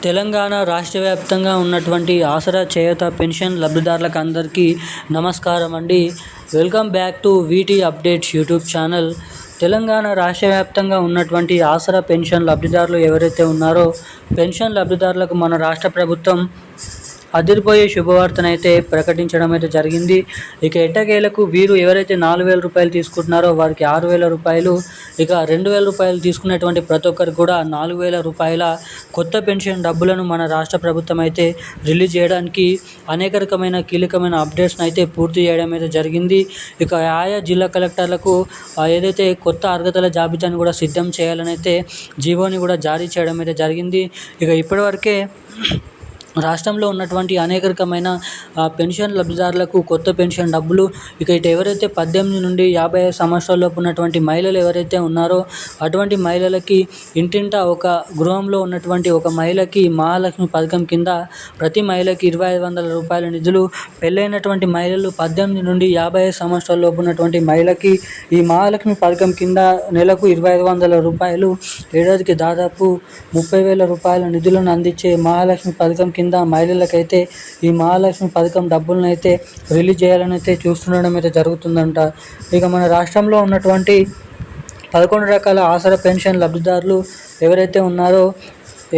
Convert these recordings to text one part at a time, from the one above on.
తెలంగాణ రాష్ట్ర వ్యాప్తంగా ఉన్నటువంటి ఆసరా చేయూత పెన్షన్ లబ్ధిదారులకు అందరికీ నమస్కారం అండి. Welcome back to వీటీ updates YouTube channel. Telangana రాష్ట్ర వ్యాప్తంగా ఉన్నటువంటి ఆసరా పెన్షన్ లబ్ధిదారులు ఎవరైతే ఉన్నారో పెన్షన్ లబ్ధిదారులకు మన రాష్ట్ర ప్రభుత్వం అదిరిపోయే శుభవార్తనైతే ప్రకటించడం అయితే జరిగింది. ఇక ఎట్టకేలకు వీరు ఎవరైతే 4,000 రూపాయలు తీసుకుంటున్నారో వారికి 6,000 రూపాయలు, ఇక 2,000 రూపాయలు తీసుకునేటువంటి ప్రతి ఒక్కరికి కూడా 4,000 రూపాయల కొత్త పెన్షన్ డబ్బులను మన రాష్ట్ర ప్రభుత్వం అయితే రిలీజ్ చేయడానికి అనేక రకమైన కీలకమైన అప్డేట్స్ని అయితే పూర్తి చేయడం అయితే జరిగింది. ఇక ఆయా జిల్లా కలెక్టర్లకు ఏదైతే కొత్త అర్హతల జాబితాను కూడా సిద్ధం చేయాలని అయితే జీవోని కూడా జారీ చేయడం అయితే జరిగింది. ఇక ఇప్పటివరకే రాష్ట్రంలో ఉన్నటువంటి అనేక రకమైన పెన్షన్ లబ్ధిదారులకు కొత్త పెన్షన్ డబ్బులు, ఇక ఇటు ఎవరైతే 18 నుండి 55 సంవత్సరాలలోపు ఉన్నటువంటి మహిళలు ఎవరైతే ఉన్నారో అటువంటి మహిళలకి ఇంటింటా ఒక గృహంలో ఉన్నటువంటి ఒక మహిళకి మహాలక్ష్మి పథకం కింద ప్రతి మహిళకి 2,500 రూపాయల నిధులు, పెళ్ళైనటువంటి మహిళలు 18 నుండి 55 సంవత్సరాలలోపు ఉన్నటువంటి మహిళకి ఈ మహాలక్ష్మి పథకం కింద నెలకు 2,500 రూపాయలు, ఏడాదికి దాదాపు 30,000 రూపాయల నిధులను అందించే మహాలక్ష్మి పథకం కింద మహిళలకైతే ఈ మహాలక్ష్మి పథకం డబ్బులను అయితే రిలీజ్ చేయాలని అయితే చూస్తుండడం అయితే జరుగుతుందంట. ఇక మన రాష్ట్రంలో ఉన్నటువంటి 11 రకాల ఆసరా పెన్షన్ లబ్ధిదారులు ఎవరైతే ఉన్నారో,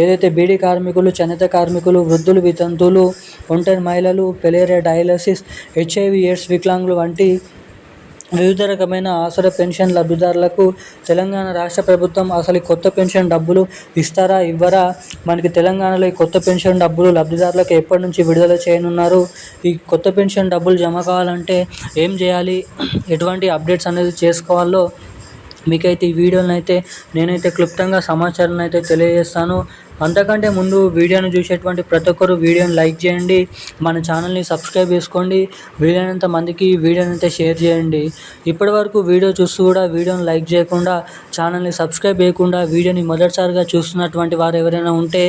ఏదైతే బీడీ కార్మికులు, చేనేత కార్మికులు, వృద్ధులు, వితంతువులు, ఒంటరి మహిళలు, పెలేరియా డయాలసిస్, HIV ఎయిడ్స్ వికలాంగులు వంటి వివిధ రకమైన ఆసరా పెన్షన్ లబ్ధిదారులకు తెలంగాణ రాష్ట్ర ప్రభుత్వం అసలు కొత్త పెన్షన్ డబ్బులు ఇస్తారా ఇవ్వరా, మనకి తెలంగాణలో ఈ కొత్త పెన్షన్ డబ్బులు లబ్ధిదారులకు ఎప్పటి నుంచి విడుదల చేయనున్నారు, ఈ కొత్త పెన్షన్ డబ్బులు జమ కావాలంటే ఏం చేయాలి, ఎటువంటి అప్డేట్స్ అనేది చేసుకోవాలో మీకైతే ఈ వీడియోని అయితే నేనైతే క్లుప్తంగా సమాచారాన్ని అయితే తెలియజేస్తాను. అంతకంటే ముందు వీడియోని చూసేటువంటి ప్రతి ఒక్కరు వీడియోని లైక్ చేయండి, మన ఛానల్ని సబ్స్క్రైబ్ చేసుకోండి, వీలైనంత మందికి వీడియోని అయితే షేర్ చేయండి. ఇప్పటివరకు వీడియో చూస్తూ కూడా వీడియోని లైక్ చేయకుండా, ఛానల్ని సబ్స్క్రైబ్ చేయకుండా వీడియోని మొదటిసారిగా చూస్తున్నటువంటి వారు ఎవరైనా ఉంటే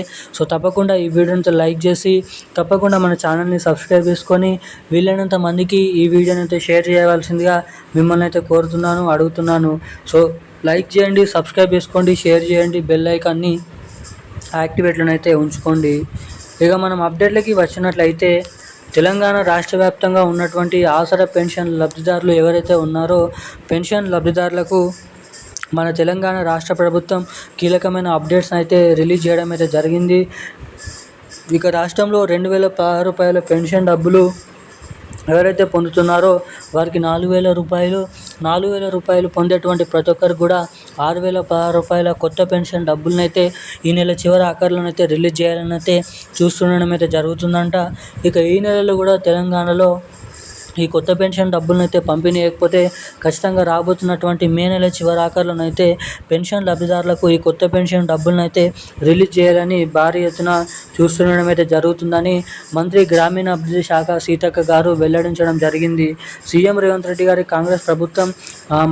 తప్పకుండా ఈ వీడియోని లైక్ చేసి తప్పకుండా మన ఛానల్ని సబ్స్క్రైబ్ చేసుకొని వీలైనంత మందికి ఈ వీడియోని అయితే షేర్ చేయవలసిందిగా మిమ్మల్ని అయితే కోరుతున్నాను, అడుగుతున్నాను. లైక్ చేయండి, సబ్స్క్రైబ్ చేసుకోండి, షేర్ చేయండి, బెల్ ఐకాన్ని యాక్టివేట్లను అయితే ఉంచుకోండి. ఇక మనం అప్డేట్లకి వచ్చినట్లయితే తెలంగాణ రాష్ట్ర వ్యాప్తంగా ఉన్నటువంటి ఆసరా పెన్షన్ లబ్ధిదారులు ఎవరైతే ఉన్నారో పెన్షన్ లబ్ధిదారులకు మన తెలంగాణ రాష్ట్ర ప్రభుత్వం కీలకమైన అప్డేట్స్ అయితే రిలీజ్ చేయడం అయితే జరిగింది. ఇక రాష్ట్రంలో 2,016 రూపాయల పెన్షన్ డబ్బులు ఎవరైతే పొందుతున్నారో వారికి 4,000 రూపాయలు, 4,000 రూపాయలు పొందేటువంటి ప్రతి ఒక్కరికి కూడా 6,016 రూపాయల కొత్త పెన్షన్ డబ్బులనైతే ఈ నెల చివరి ఆఖరిలోనైతే రిలీజ్ చేయాలని అయితే చూస్తుండడం అయితే జరుగుతుందంట. ఇక ఈ నెలలో కూడా తెలంగాణలో ఈ కొత్త పెన్షన్ డబ్బులను అయితే పంపిణీ చేయకపోతే ఖచ్చితంగా రాబోతున్నటువంటి మే నెల చివరి ఆఖరిలోనైతే పెన్షన్ లబ్ధిదారులకు ఈ కొత్త పెన్షన్ డబ్బులను అయితే రిలీజ్ చేయాలని భారీ ఎత్తున చూస్తుండడం అయితే జరుగుతుందని మంత్రి గ్రామీణాభివృద్ధి శాఖ సీతక్క గారు వెల్లడించడం జరిగింది. సీఎం రేవంత్ రెడ్డి గారి కాంగ్రెస్ ప్రభుత్వం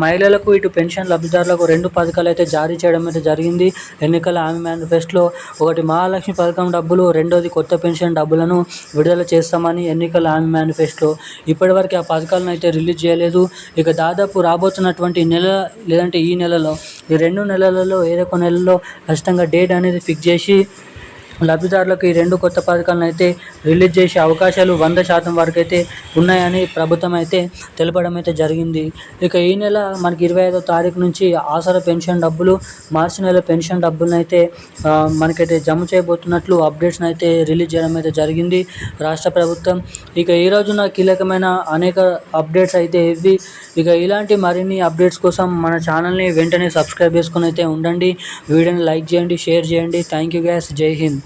మహిళలకు ఇటు పెన్షన్ లబ్ధిదారులకు 2 పథకాలు అయితే జారీ చేయడం అయితే జరిగింది. ఎన్నికల హామీ మేనిఫెస్టోలో ఒకటి మహాలక్ష్మి పథకం డబ్బులు, రెండోది కొత్త పెన్షన్ డబ్బులను విడుదల చేస్తామని ఎన్నికల హామీ మేనిఫెస్టో ఇప్పటివరకు ఆ పథకాలను అయితే రిలీజ్ చేయలేదు. ఇక దాదాపు రాబోతున్నటువంటి నెల లేదంటే ఈ నెలలో, ఈ 2 నెలలలో ఏదో ఒక నెలలో ఖచ్చితంగా డేట్ అనేది ఫిక్స్ చేసి లబ్ధిదారులకు ఈ 2 కొత్త పథకాలను అయితే రిలీజ్ చేసే అవకాశాలు 100% వరకు అయితే ఉన్నాయని ప్రభుత్వం అయితే తెలపడం అయితే జరిగింది. ఇక ఈ నెల మనకి 25వ తారీఖు నుంచి ఆసరా పెన్షన్ డబ్బులు, మార్చి నెల పెన్షన్ డబ్బులను అయితే మనకైతే జమ చేయబోతున్నట్లు అప్డేట్స్ని అయితే రిలీజ్ చేయడం అయితే జరిగింది రాష్ట్ర ప్రభుత్వం. ఇక ఈ రోజున కీలకమైన అనేక అప్డేట్స్ అయితే ఇవి. ఇక ఇలాంటి మరిన్ని అప్డేట్స్ కోసం మన ఛానల్ని వెంటనే సబ్స్క్రైబ్ చేసుకొని అయితే ఉండండి. వీడియోని లైక్ చేయండి, షేర్ చేయండి. Thank you guys. జై హింద్.